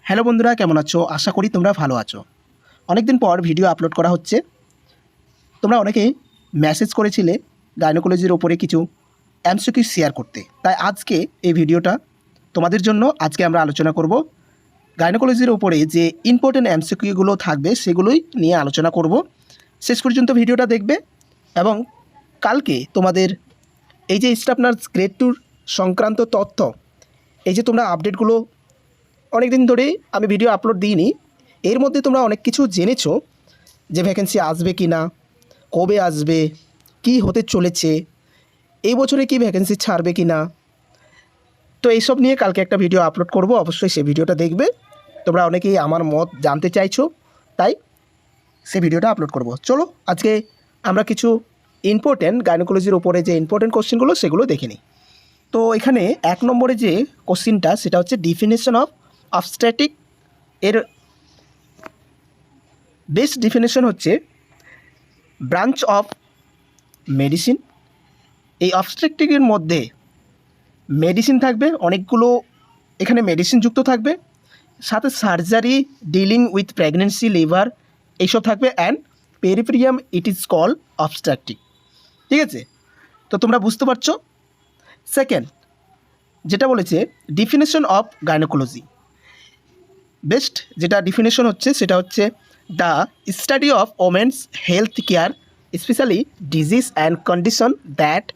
Hello বন্ধুরা, কেমন আছো? আশা করি তোমরা ভালো আছো। অনেকদিন পর ভিডিও আপলোড করা হচ্ছে। তোমরা অনেকেই মেসেজ করেছিলে গাইনোকোলজির ওপরে কিছু এমসিকিউ শেয়ার করতে, তাই আজকে এই ভিডিওটা তোমাদের জন্য। আজকে আমরা আলোচনা করব গাইনোকোলজির ওপরে যে ইম্পর্টেন্ট এমসিকিউগুলো থাকবে সেগুলোই নিয়ে আলোচনা করব। শেষ পর্যন্ত ভিডিওটা দেখবে এবং কালকে তোমাদের এই যে স্টাফ নার্স গ্রেড 2 সংক্রান্ত তথ্য, এই যে তোমরা আপডেটগুলো অনেক দিন ধরেই আমি ভিডিও আপলোড দিইনি, এর মধ্যে তোমরা অনেক কিছু জেনেছো যে ভ্যাকেন্সি আসবে কি না, কবে আসবে, কি হতে চলেছে, এই বছরে কি ভ্যাকেন্সি ছাড়বে কি না। তো এইসব নিয়ে কালকে একটা ভিডিও আপলোড করব, অবশ্যই সেই ভিডিওটা দেখবে। তোমরা অনেকেই আমার মত জানতে চাইছো, তাই সেই ভিডিওটা আপলোড করব। চলো আজকে আমরা কিছু ইম্পর্টেন্ট গাইনোকোলজির উপরে যে ইম্পর্টেন্ট কোশ্চেনগুলো সেগুলো দেখে নিই। তো এখানে 1 নম্বরে যে কোশ্চেনটা সেটা হচ্ছে ডিফিনেশন অফ অবস্টেট্রিক। এর বেস্ট ডিফিনেশন হচ্ছে ব্রাঞ্চ অফ মেডিসিন। এই অবস্টেট্রিকের মধ্যে মেডিসিন থাকবে অনেকগুলো, এখানে মেডিসিন যুক্ত থাকবে, সাথে surgery, dealing with pregnancy, liver এইসব থাকবে, and puerperium it is call obstructive. ঠিক আছে, তো তোমরা বুঝতে পারছো। সেকেন্ড যেটা বলেছে ডিফিনেশন অফ গাইনোকোলজি, বেস্ট যেটা ডিফিনেশন হচ্ছে সেটা হচ্ছে the study of women's health care, specially disease and condition that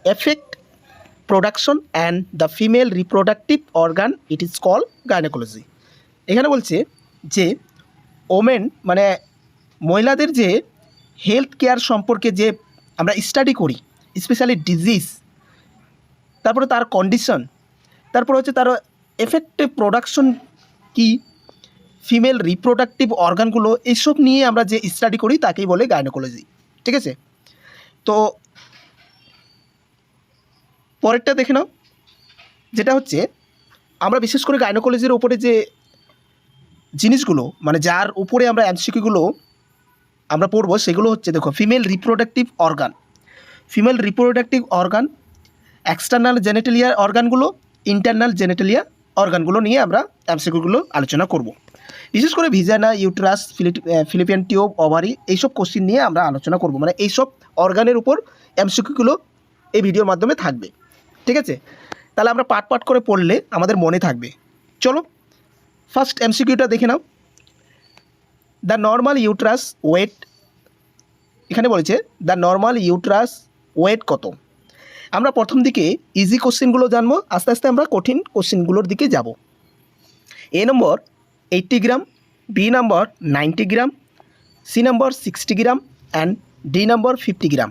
affect production and the female reproductive organ, it is call gynaecology. এখানে বলছে যে ওমেন মানে মহিলাদের যে হেলথ কেয়ার সম্পর্কে যে আমরা স্টাডি করি, স্পেশালি ডিজিজ, তারপরে তার কন্ডিশন, তারপরে হচ্ছে তার এফেক্টিভ প্রোডাকশন কি, ফিমেল রিপ্রোডাক্টিভ অর্গানগুলো, এইসব নিয়ে আমরা যে স্টাডি করি তাকেই বলে গাইনোকোলজি। ঠিক আছে, তো পরেরটা দেখে নাও, যেটা হচ্ছে আমরা বিশেষ করে গাইনোকোলজির উপরে যে জিনিসগুলো মানে যার উপরে আমরা এমসিকিউগুলো আমরা পড়বো সেগুলো হচ্ছে, দেখো, female reproductive organ, female reproductive organ, external genitalia অর্গানগুলো, ইন্টারনাল জেনেটালিয়া অর্গানগুলো নিয়ে আমরা এমসিকিউগুলো আলোচনা করব। বিশেষ করে vagina, uterus, fallopian tube, ovary, এইসব কোশ্চিন নিয়ে আমরা আলোচনা করব। মানে এইসব অর্গানের উপর এমসিকিউগুলো এই ভিডিওর মাধ্যমে থাকবে। ঠিক আছে, তাহলে আমরা পার্ট পার্ট করে পড়লে আমাদের মনে থাকবে। চলো ফার্স্ট এমসিকিউটা দেখে নাও। দ্য নর্মাল ইউট্রাস ওয়েট, এখানে বলেছে দ্য নর্মাল ইউট্রাস ওয়েট কত। আমরা প্রথম দিকে ইজি কোশ্চেনগুলো জানবো, আস্তে আস্তে আমরা কঠিন কোশ্চেনগুলোর দিকে যাব। A number 80 gram, B number 90 gram, C number 60 gram and D number 50 gram.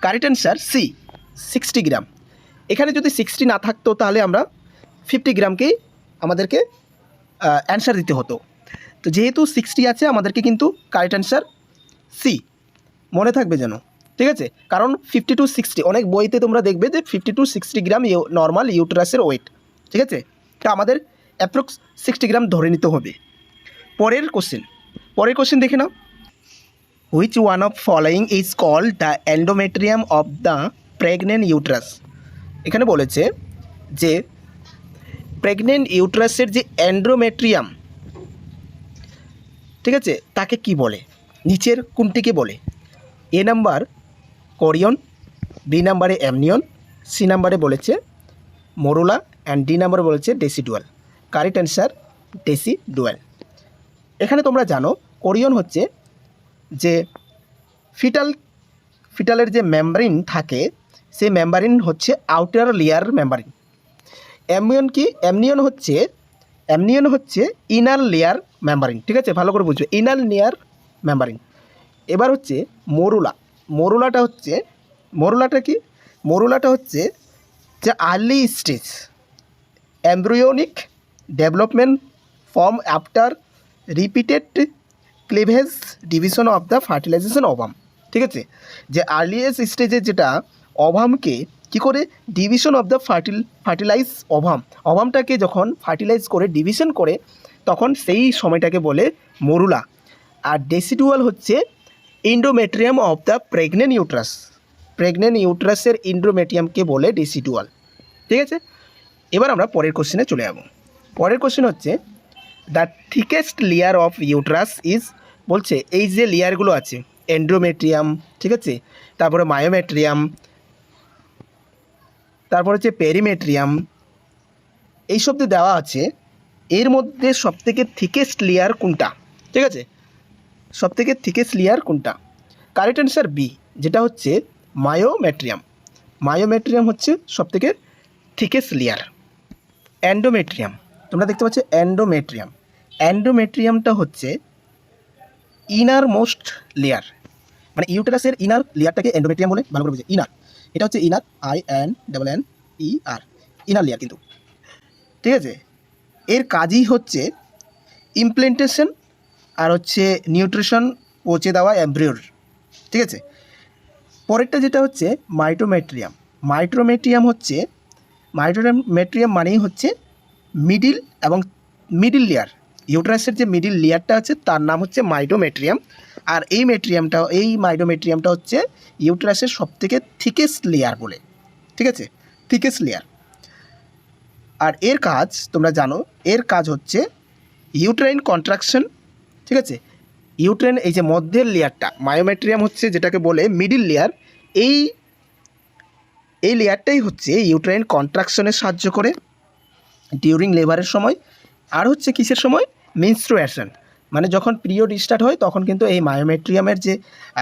Correct answer C, 60 gram. এখানে যদি 60 না থাকতো তাহলে আমরা 50 গ্রামকেই আমাদেরকে অ্যান্সার দিতে হতো। তো যেহেতু 60 আছে আমাদেরকে কিন্তু কারেক্ট অ্যান্সার সি, মনে থাকবে যেন। ঠিক আছে, কারণ 50 to 60 অনেক বইতে তোমরা দেখবে যে 50 to 60 গ্রাম নর্মাল ইউটেরাসের ওয়েট। ঠিক আছে, তো আমাদের অ্যাপ্রক্স 60 গ্রাম ধরে নিতে হবে। পরের কোশ্চেন দেখে নাও। Which one of following is called the endometrium of the pregnant uterus. এখানে বলেছে যে প্রেগনেন্ট ইউটেরাসের যে এন্ডোমেট্রিয়াম, ঠিক আছে, তাকে কি বলে, নিচের কোনটিকে বলে? এ নাম্বার কোরিয়ন, বি নাম্বারে অ্যামনিয়ন, সি নাম্বারে বলেছে মোরুলা অ্যান্ড ডি নাম্বারে বলেছে ডেসিডুয়াল। Correct answer decidual. এখানে তোমরা জানো কোরিয়ন হচ্ছে যে ফিটালের যে মেমব্রেন থাকে সেই মেমব্রেন হচ্ছে আউটার লেয়ার মেমব্রেন। অ্যামনিয়ন হচ্ছে ইনার লেয়ার মেমব্রেন। ঠিক আছে, ভালো করে বুঝবে, ইনার লেয়ার মেমব্রেন। এবার হচ্ছে মোরুলাটা হচ্ছে যে early stage embryonic development form after repeated cleavage division of the fertilization ovum. ঠিক আছে, যে আর্লিয়েস্ট স্টেজে যেটা ওভামকে কী করে ডিভিশন অফ দ্য ফার্টিলাইজ ওভামটাকে যখন ফার্টিলাইজ করে ডিভিশন করে তখন সেই সময়টাকে বলে মোরুলা। আর ডেসিডুয়াল হচ্ছে এন্ডোমেট্রিয়াম অফ দ্য প্রেগনেন্ট ইউট্রাসের এন্ডোমেট্রিয়ামকে বলে ডেসিডুয়াল। ঠিক আছে, এবার আমরা পরের কোশ্চেনে চলে যাব। পরের কোশ্চেন হচ্ছে the thickest layer of uterus is, বলছে এই যে লেয়ারগুলো আছে, এন্ডোমেট্রিয়াম, ঠিক আছে, তারপরে মায়োমেট্রিয়াম, তারপর হচ্ছে পেরিমেট্রিয়াম, এই সব যে দেওয়া আছে, এর মধ্যে সবথেকে থিকেস্ট লেয়ার কোনটা? ঠিক আছে, সবথেকে থিকেস্ট লেয়ার কোনটা? কারেক্ট অ্যান্সার বি, যেটা হচ্ছে মায়োমেট্রিয়াম। মায়োমেট্রিয়াম হচ্ছে সবথেকে থিকেস্ট লেয়ার। অ্যান্ডোমেট্রিয়াম, তোমরা দেখতে পাচ্ছ অ্যান্ডোমেট্রিয়াম। অ্যান্ডোমেট্রিয়ামটা হচ্ছে ইনার মোস্ট লেয়ার, মানে ইউটেরাসের ইনার লেয়ারটাকে এন্ডোমেট্রিয়াম বলে, ভালো করে বুঝে, ইনার, এটা হচ্ছে ইনার, INNER, ইনার লেয়ার কিন্তু, ঠিক আছে। এর কাজই হচ্ছে ইমপ্লেন্টেশন আর হচ্ছে নিউট্রিশন পৌঁছে দেওয়া এমব্রিওর, ঠিক আছে। পরেরটা যেটা হচ্ছে মাইটোমেট্রিয়াম। মাইটোমেট্রিয়াম মানেই হচ্ছে মিডিল এবং মিডিল লেয়ার, ইউটেরাসের যে মিডিল লেয়ারটা আছে তার নাম হচ্ছে মাইটোমেট্রিয়াম। আর এই মাইটোমেট্রিয়ামটা হচ্ছে ইউটেরাসের সবথেকে থিকেস্ট লেয়ার বলে, ঠিক আছে, থিকেস্ট লেয়ার। আর এর কাজ তোমরা জানো, এর কাজ হচ্ছে ইউটেরাইন কন্ট্রাকশন, ঠিক আছে। ইউটেরাইন এই যে মধ্যের লেয়ারটা, মায়োমেট্রিয়াম হচ্ছে যেটাকে বলে মিডিল লেয়ার, এই লেয়ারটাই হচ্ছে ইউটেরাইন কন্ট্রাকশনে সাহায্য করে ডিউরিং লেবারের সময়, আর হচ্ছে কিসের সময়? মেনস্ট্রুয়েশন, মানে যখন পিরিয়ড স্টার্ট হয় তখন কিন্তু এই মায়োমেট্রিয়ামের যে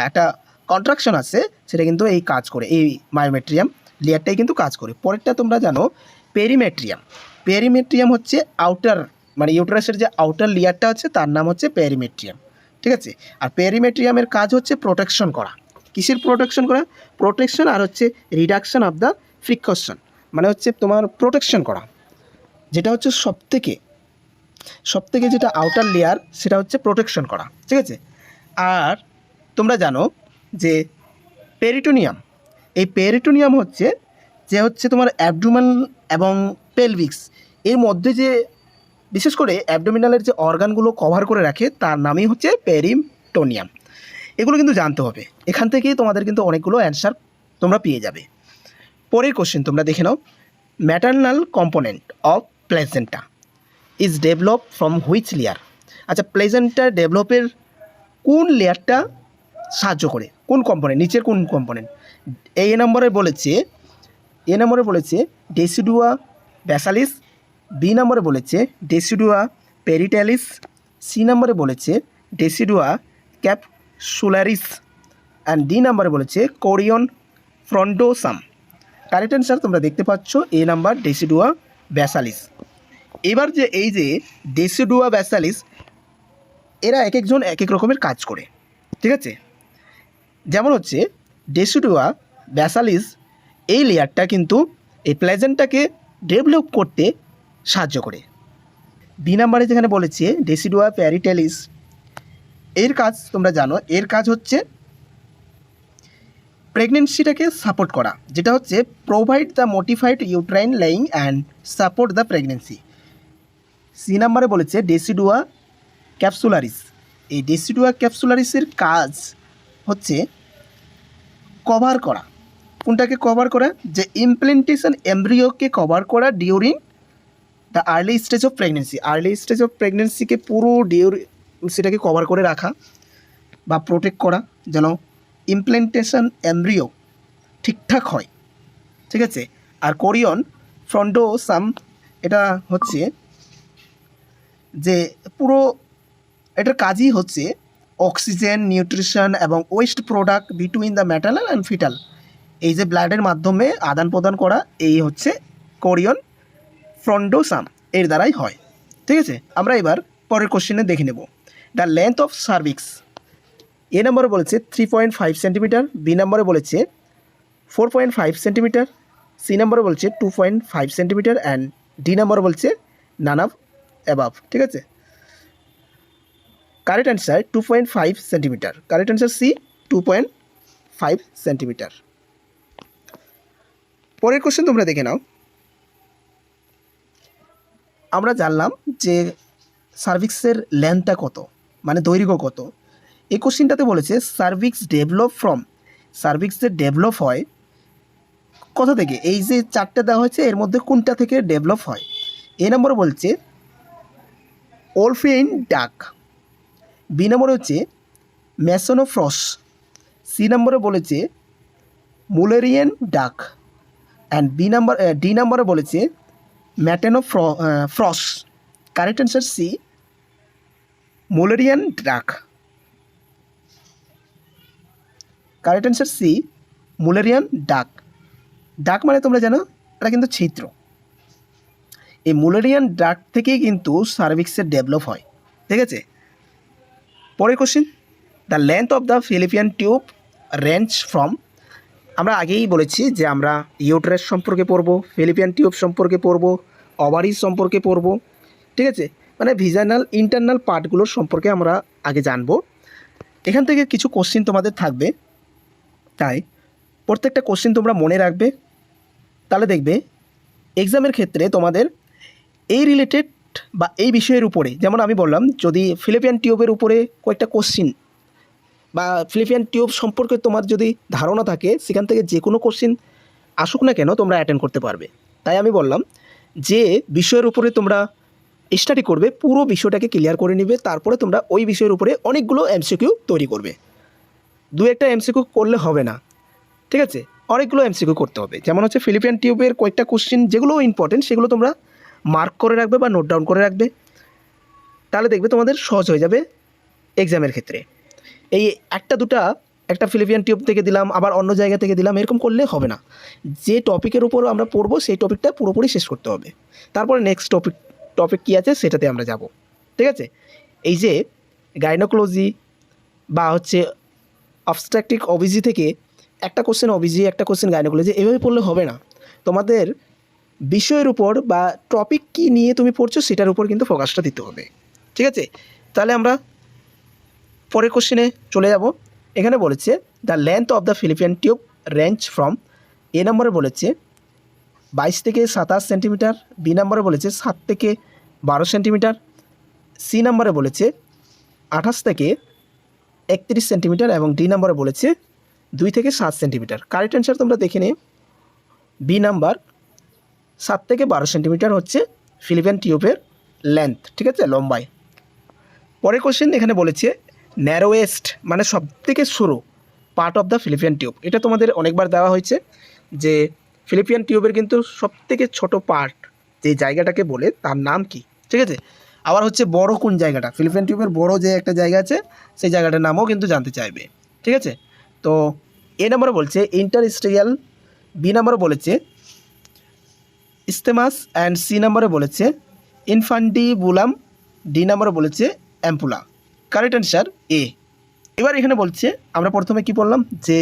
একটা কন্ট্রাকশন আছে সেটা কিন্তু এই কাজ করে, এই মায়োমেট্রিয়াম লেয়ারটাই কিন্তু কাজ করে। পরেরটা তোমরা জানো পেরিমেট্রিয়াম। পেরিমেট্রিয়াম হচ্ছে আউটার, মানে ইউটেরাসের যে আউটার লেয়ারটা আছে তার নাম হচ্ছে পেরিমেট্রিয়াম, ঠিক আছে। আর পেরিমেট্রিয়ামের কাজ হচ্ছে প্রোটেকশন করা। কিসের প্রোটেকশন করা? প্রোটেকশন আর হচ্ছে রিডাকশন অফ দ্য ফ্রিকশন, মানে হচ্ছে তোমার প্রোটেকশন করা, যেটা হচ্ছে সবথেকে যেটা আউটার লেয়ার সেটা হচ্ছে প্রোটেকশন করা, ঠিক আছে। আর তোমরা জানো যে পেরিটোনিয়াম, এই পেরিটোনিয়াম হচ্ছে তোমার অ্যাবডোমেন এবং পেলভিক্স এর মধ্যে যে বিশেষ করে অ্যাবডোমিনালের যে অর্গানগুলো কভার করে রাখে তার নামই হচ্ছে পেরিটোনিয়াম। এগুলো কিন্তু জানতে হবে, এখান থেকেই তোমাদের কিন্তু অনেকগুলো অ্যান্সার তোমরা পেয়ে যাবে। পরের কোশ্চেন তোমরা দেখে নাও, maternal component of placenta is develop from which layer? আচ্ছা, প্লেসেন্টা ডেভেলপের কোন লেয়ারটা সাহায্য করে, কোন কম্পোনেন্ট, নিচের কোন কম্পোনেন্ট? এ নম্বরে বলেছে ডেসিডুয়া ব্যাসালিস, বি নম্বরে বলেছে ডেসিডুয়া পেরিটেলিস, সি নম্বরে বলেছে ডেসিডুয়া ক্যাপসুলারিস, অ্যান্ড ডি নম্বরে বলেছে কোরিয়ন ফ্রন্ডোসাম। কারেক্ট অ্যান্সার তোমরা দেখতে পাচ্ছ এ নাম্বার ডেসিডুয়া ব্যাসালিস। এবার যে এই যে ডেসিডুয়া ব্যাসালিস, এরা এক একজন এক এক রকমের কাজ করে, ঠিক আছে। যেমন হচ্ছে ডেসিডুয়া ব্যাসালিস এই লেয়ারটা কিন্তু এই প্লেজেন্টটাকে ডেভেলপ করতে সাহায্য করে। বি নাম্বারে যেখানে বলেছে ডেসিডুয়া প্যারিটেলিস, এর কাজ তোমরা জানো, এর কাজ হচ্ছে প্রেগনেন্সিটাকে সাপোর্ট করা, যেটা হচ্ছে provide the modified uterine lining and support the pregnancy. C নাম্বারে বলেছে ডেসিডুয়া ক্যাপসুলারিস, এই ডেসিডুয়া ক্যাপসুলারিসের কাজ হচ্ছে কভার করা, কোনটাকে কভার করা? যে ইমপ্লেন্টেশন এমব্রিওকে কভার করা during the early stage of pregnancy, early stage of প্রেগনেন্সিকে পুরো সেটাকে কভার করে রাখা বা প্রোটেক্ট করা যেন ইমপ্লেন্টেশন এমব্রিও ঠিকঠাক হয়, ঠিক আছে। আর কোরিয়ন ফ্রন্ডোসাম, এটা হচ্ছে যে পুরো এটার কাজই হচ্ছে অক্সিজেন, নিউট্রিশন এবং waste product between the maternal and fetal, এই যে ব্লাডের মাধ্যমে আদান প্রদান করা, এই হচ্ছে কোরিয়ন ফ্রন্ডোসাম, এর দ্বারাই হয়, ঠিক আছে। আমরা এবার পরের কোশ্চেনে দেখে নেব, দ্য লেন্থ অফ সার্ভিক্স। এ নম্বরে বলেছে 3.5 সেন্টিমিটার, বি নম্বরে বলেছে 4.5 সেন্টিমিটার, সি নম্বরে বলছে 2.5 সেন্টিমিটার, অ্যান্ড ডি নম্বরে বলছে নান অফ অ্যাবাভ, ঠিক আছে। Correct answer 2.5 centimetre, correct answer C 2.5 centimetre. পরের কোশ্চেন তোমরা দেখে নাও, আমরা জানলাম যে সার্ভিক্সের লেন্থটা কত, মানে দৈর্ঘ্য কত। এই কোশ্চেনটাতে বলেছে সার্ভিক্সের ডেভেলপ হয় কোথা থেকে? এই যে চারটে দেওয়া হয়েছে এর মধ্যে কোনটা থেকে ডেভেলপ হয়? এ নম্বরে বলছে ওলফিন ডাক। বি নম্বরে হচ্ছে মেসোনোফ্রস। সি নম্বরে বলেছে মুলেরিয়ান ডাক। অ্যান্ড ডি নম্বরে বলেছে ফ্রস। কারেক্ট অ্যান্সার সি, মুলেরিয়ান ডাক। কারেক্ট অ্যান্সার সি, মুলেরিয়ান ডাক। ডাক মানে তোমরা জানো এটা কিন্তু ছিদ্র। এই মুলেরিয়ান ডাক থেকেই কিন্তু সার্ভিক্সের ডেভেলপ হয়। ঠিক আছে, পরের question, the length of the fallopian tube range from. আমরা আগেই বলেছি যে আমরা ইউটেরাস সম্পর্কে পড়ব, ফিলিপিয়ান টিউব সম্পর্কে পড়ব, ওভারিজ সম্পর্কে পড়ব। ঠিক আছে, মানে ভিজাইনাল ইন্টারনাল পার্টগুলোর সম্পর্কে আমরা আগে জানবো। এখান থেকে কিছু কোশ্চেন তোমাদের থাকবে, তাই প্রত্যেকটা কোশ্চেন তোমরা মনে রাখবে। তাহলে দেখবে এক্সামের ক্ষেত্রে তোমাদের এই রিলেটেড বা এই বিষয়ের উপরে, যেমন আমি বললাম যদি ফিলিপিয়ান টিউবের উপরে কয়েকটা কোশ্চেন বা ফিলিপিয়ান টিউব সম্পর্কে তোমার যদি ধারণা থাকে, সেখান থেকে যে কোনো কোশ্চেন আসুক না কেন তোমরা অ্যাটেন্ড করতে পারবে। তাই আমি বললাম যে বিষয়ের উপরে তোমরা স্টাডি করবে, পুরো বিষয়টাকে ক্লিয়ার করে নিবে, তারপরে তোমরা ওই বিষয়ের উপরে অনেকগুলো এমসিকিউ তৈরি করবে। দু একটা এমসিকিউ করলে হবে না, ঠিক আছে, অনেকগুলো এমসিকিউ করতে হবে। যেমন হচ্ছে ফিলিপিয়ান টিউবের কয়েকটা কোশ্চেন যেগুলো ইম্পর্টেন্ট সেগুলো তোমরা মার্ক করে রাখবে বা নোট ডাউন করে রাখবে, তাহলে দেখবে তোমাদের সহজ হয়ে যাবে এক্সামের ক্ষেত্রে। এই একটা ফিলিপিয়ান টিউব থেকে দিলাম, আবার অন্য জায়গা থেকে দিলাম, এরকম করলে হবে না। যে টপিকের উপর আমরা পড়বো সেই টপিকটা পুরোপুরি শেষ করতে হবে, তারপরে নেক্সট টপিক কী আছে সেটাতে আমরা যাব। ঠিক আছে, এই যে গাইনোকোলজি বা হচ্ছে অবস্ট্রাকটিভ ওবিজি থেকে একটা কোশ্চেন ওবিজি, একটা কোশ্চেন গাইনোকোলজি, এভাবে পড়লে হবে না। তোমাদের বিষয়ের উপর বা টপিক কী নিয়ে তুমি পড়ছো সেটার উপর কিন্তু ফোকাসটা দিতে হবে। ঠিক আছে, তাহলে আমরা পরের কোশ্চেনে চলে যাব। এখানে বলেছে the length of the fallopian tube range from. A নম্বরে বলেছে 22 থেকে 27 সেন্টিমিটার, বি নম্বরে বলেছে 7 থেকে 12 সেন্টিমিটার, সি নম্বরে বলেছে 28 থেকে 31 সেন্টিমিটার এবং ডি নম্বরে বলেছে 2 থেকে 7 সেন্টিমিটার। কারেক্ট অ্যান্সার তোমরা দেখে নিও, বি নাম্বার 7 থেকে 12 সেন্টিমিটার হচ্ছে ফিলিপিয়ান টিউবের লেন্থ। ঠিক আছে, লম্বাই। পরের কোশ্চেন এখানে বলেছে ন্যারোয়েস্ট মানে সবথেকে সরু part of the fallopian tube. এটা তোমাদের অনেকবার দেওয়া হয়েছে যে ফিলিপিয়ান টিউবের কিন্তু সবথেকে ছোট পার্ট যে জায়গাটাকে বলে তার নাম কি। ঠিক আছে, আবার হচ্ছে বড় কোন জায়গাটা, ফিলিপিয়ান টিউবের বড় যে একটা জায়গা আছে সেই জায়গাটার নামও কিন্তু জানতে চাইবে। ঠিক আছে, তো এ নম্বরে বলছে ইন্টারস্টিয়াল, বি নম্বরে বলেছে ইস্তেমাস অ্যান্ড সি নম্বরে বলেছে ইনফান্ডিবুলাম, ডি নম্বরে বলেছে অ্যাম্পুলা। কারেক্ট অ্যান্সার এ। এবার এখানে বলছে আমরা প্রথমে কি বললাম যে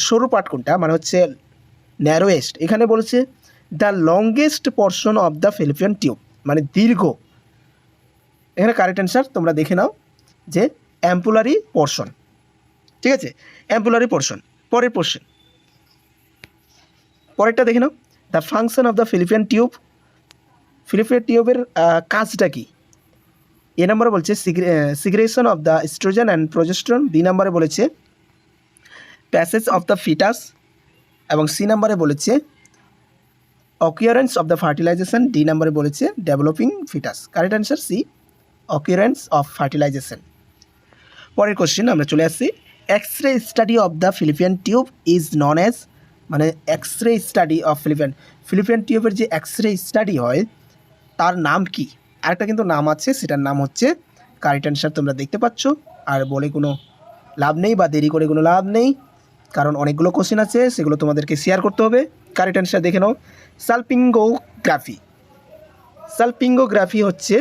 সরু পার্ট কোনটা, মানে হচ্ছে ন্যারোয়েস্ট। এখানে বলেছে the longest portion of the fallopian tube মানে দীর্ঘ। এখানে কারেক্ট অ্যান্সার তোমরা দেখে নাও যে অ্যাম্পুলারি পোর্শন। ঠিক আছে, অ্যাম্পুলারি পোর্শন। পরের পোর্শন, পরেরটা দেখে নাও the function of the fallopian tube. Fallopian টিউবের কাজটা কি। এ নম্বরে বলছে secretion of the oestrogen and progesterone, B নম্বরে বলেছে প্যাসেজ অফ দ্য ফিটাস এবং সি নম্বরে বলেছে occurrence of the fertilization, D নম্বরে বলেছে developing foetus. Correct answer C, occurrence of fertilization. পরের কোশ্চেন আমরা চলে আসছি X ray study of the fallopian tube is known as, মানে এক্স রে স্টাডি অফ ফিলিপিয়ান টিউবের যে এক্স রে স্টাডি হয় তার নাম কি। আরেকটা কিন্তু নাম আছে, সেটার নাম হচ্ছে, কারেক্ট অ্যান্সার তোমরা দেখতে পাচ্ছ, আর বলে কোনো লাভ নেই বা দেরি করে কোনো লাভ নেই, কারণ অনেকগুলো কোশ্চেন আছে সেগুলো তোমাদেরকে শেয়ার করতে হবে। কারেক্ট অ্যান্সার দেখে নাও সালপিঙ্গোগ্রাফি। সালপিঙ্গোগ্রাফি হচ্ছে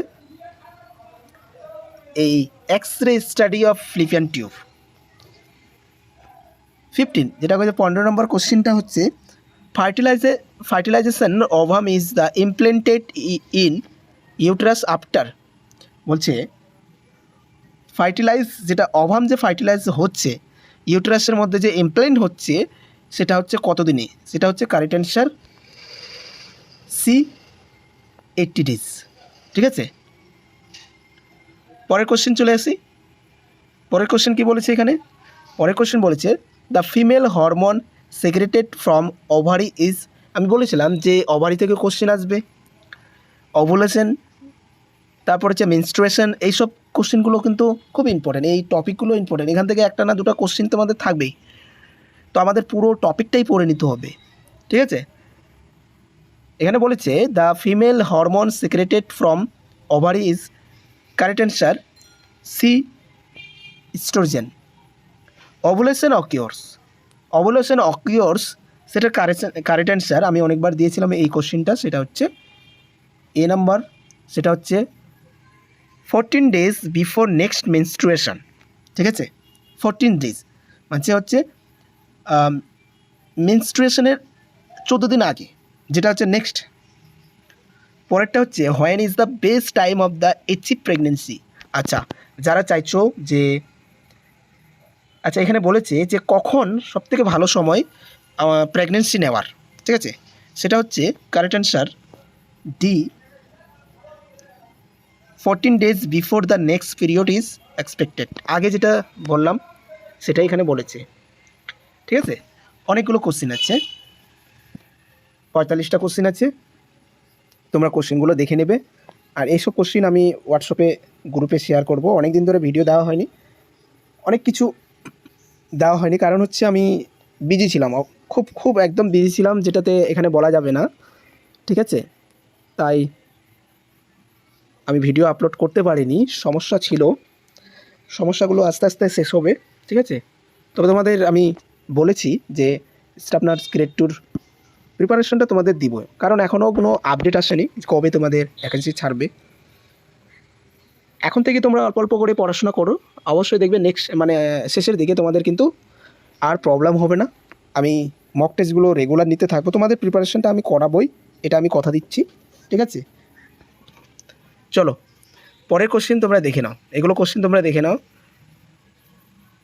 এই x ray study of ফিলিপিয়ান tube. 15 যেটা হচ্ছে 15 নম্বর কোশ্চেনটা হচ্ছে fertilization ovum is the implanted in uterus after. বলছে যেটা ওভাম যে ফার্টিলাইজ হচ্ছে ইউটেরাসের মধ্যে যে ইমপ্লেন্ট হচ্ছে সেটা হচ্ছে কতদিনে, সেটা হচ্ছে কারেক্ট অ্যান্সার সি 80 days। ঠিক আছে, পরের কোশ্চেন চলে আসি। পরের কোশ্চেন কি বলেছে এখানে, পরের কোশ্চেন বলেছে the female hormone secreted from ovary is. আমি বলেছিলাম যে ওভারি থেকে কোশ্চেন আসবে, ওভুলেশন, তারপর হচ্ছে মেনস্ট্রুয়েশন, এইসব কোশ্চেনগুলো কিন্তু খুব ইম্পর্টেন্ট, এই টপিকগুলো ইম্পর্টেন্ট। এখান থেকে একটা না দুটো কোশ্চেন তোমাদের থাকবেই, তো আমাদের পুরো টপিকটাই পড়ে নিতে হবে, ঠিক আছে। এখানে বলেছে the female hormone secreted from ovary is, correct answer C oestrogen. Ovulation occurs, সেটা কারেক্ট অ্যান্সার আমি অনেকবার দিয়েছিলাম এই কোশ্চেনটা, সেটা হচ্ছে এ নাম্বার, সেটা হচ্ছে 14 days বিফোর নেক্সট মেনস্ট্রুয়েশন, ঠিক আছে। 14 days মানে হচ্ছে মেনস্ট্রুয়েশনের 14 দিন আগে, যেটা হচ্ছে নেক্সট। পরেরটা হচ্ছে when is the best time of the achieve pregnancy. আচ্ছা, যারা চাইছো যে, আচ্ছা এখানে বলেছে যে কখন সবথেকে ভালো সময় প্রেগনেন্সি নেওয়ার, ঠিক আছে, সেটা হচ্ছে correct answer D 14 days before the next period is expected. আগে যেটা বললাম সেটাই এখানে বলেছে, ঠিক আছে। অনেকগুলো কোশ্চেন আছে, 45টা কোশ্চেন আছে, তোমরা কোশ্চেনগুলো দেখে নেবে। আর এইসব কোশ্চেন আমি হোয়াটসঅ্যাপে গ্রুপে শেয়ার করব। অনেক দিন ধরে ভিডিও দেওয়া হয়নি, অনেক কিছু দেওয়া হয়নি, কারণ হচ্ছে আমি বিজি ছিলাম, খুব একদম বিজি ছিলাম, যেটাতে এখানে বলা যাবে না, ঠিক আছে। তাই আমি ভিডিও আপলোড করতে পারিনি, সমস্যা ছিল, সমস্যাগুলো আস্তে আস্তে শেষ হবে, ঠিক আছে। তবে তোমাদের আমি বলেছি যে স্টাফ নার্স গ্রেড 2 প্রিপারেশনটা তোমাদের দিব, কারণ এখনও কোনো আপডেট আসেনি কবে তোমাদের ভ্যাকেন্সি ছাড়বে। এখন থেকে তোমরা অল্প অল্প করে পড়াশোনা করো, অবশ্যই দেখবে নেক্সট মানে শেষের দিকে তোমাদের কিন্তু আর প্রবলেম হবে না। আমি মক টেস্টগুলো রেগুলার নিতে থাকবো, তোমাদের প্রিপারেশনটা আমি করাবোই, এটা আমি কথা দিচ্ছি, ঠিক আছে। চলো পরের কোশ্চেন তোমরা দেখে নাও, এগুলো কোশ্চেন তোমরা দেখে নাও।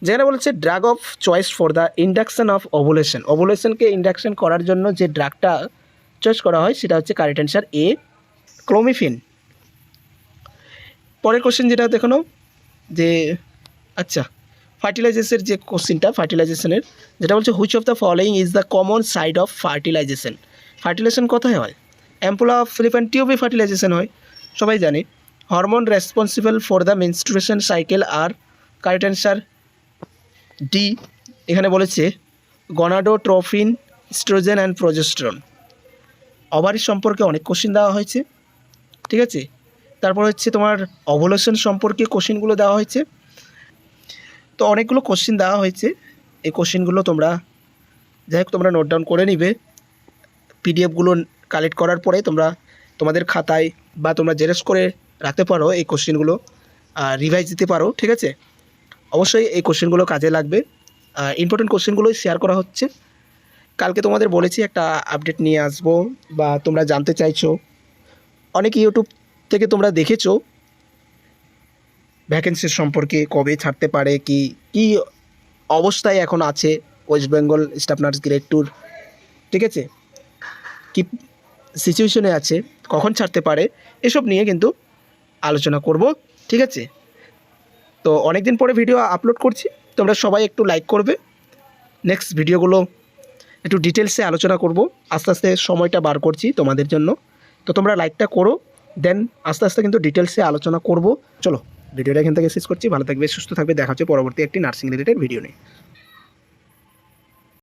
যেখানে বলেছে drug of choice for the induction of ওভুলেশনকে ইন্ডাকশন করার জন্য যে ড্রাগটা চয়েস করা হয় সেটা হচ্ছে কারেক্ট অ্যান্সার এ ক্লোমিফেন। পরের কোশ্চেন যেটা দেখো নাও যে, আচ্ছা ফার্টিলাইজেশনের যে কোশ্চেনটা, ফার্টিলাইজেশনের যেটা বলছে which of the following is the common side of fertilisation. Fertilisation কোথায় হয়? অ্যাম্পুলা ফিলিপান টিউবে ফার্টিলাইজেশন হয়, সবাই জানে। Hormone responsible for the menstruation cycle are, correct answer D. এখানে বলেছে gonadotrophin, oestrogen and progesterone. Ovary সম্পর্কে অনেক কোশ্চেন দেওয়া হয়েছে, ঠিক আছে। তারপর হচ্ছে তোমার ওভুলেশন সম্পর্কে কোশ্চেনগুলো দেওয়া হয়েছে, তো অনেকগুলো কোশ্চেন দেওয়া হয়েছে। এই কোশ্চেনগুলো তোমরা যাই হোক তোমরা নোট ডাউন করে নিবে, পিডিএফগুলো কালেক্ট করার পরে তোমরা তোমাদের খাতায় বা তোমরা জেরক্স করে রাখতে পারো, এই কোশ্চেনগুলো রিভাইজ দিতে পারো, ঠিক আছে। অবশ্যই এই কোশ্চেনগুলো কাজে লাগবে, ইম্পর্টেন্ট কোশ্চেনগুলোই শেয়ার করা হচ্ছে। কালকে তোমাদের বলেছি একটা আপডেট নিয়ে আসবো, বা তোমরা জানতে চাইছো, অনেক ইউটিউব থেকে তোমরা দেখেছো ভ্যাকেন্সির সম্পর্কে, কবে ছাড়তে পারে, কি কি অবস্থায় এখন আছে West Bengal staff nurse grade 2, ঠিক আছে, কি সিচুয়েশনে আছে, কখন ছাড়তে পারে, এসব নিয়ে কিন্তু আলোচনা করব, ঠিক আছে। তো অনেক দিন পরে ভিডিও আপলোড করছি, তোমরা সবাই একটু লাইক করবে। নেক্সট ভিডিওগুলো একটু ডিটেলসে আলোচনা করব, আস্তে আস্তে সময়টা বার করছি তোমাদের জন্য, তো তোমরা লাইকটা করো, দেন আস্তে আস্তে কিন্তু ডিটেলসে আলোচনা করব। চলো ভিডিওটা এখান থেকে শেষ করছি, ভালো থাকবে, সুস্থ থাকবে, দেখা হচ্ছে পরবর্তী একটি নার্সিং রিলেটেড ভিডিও নিয়ে।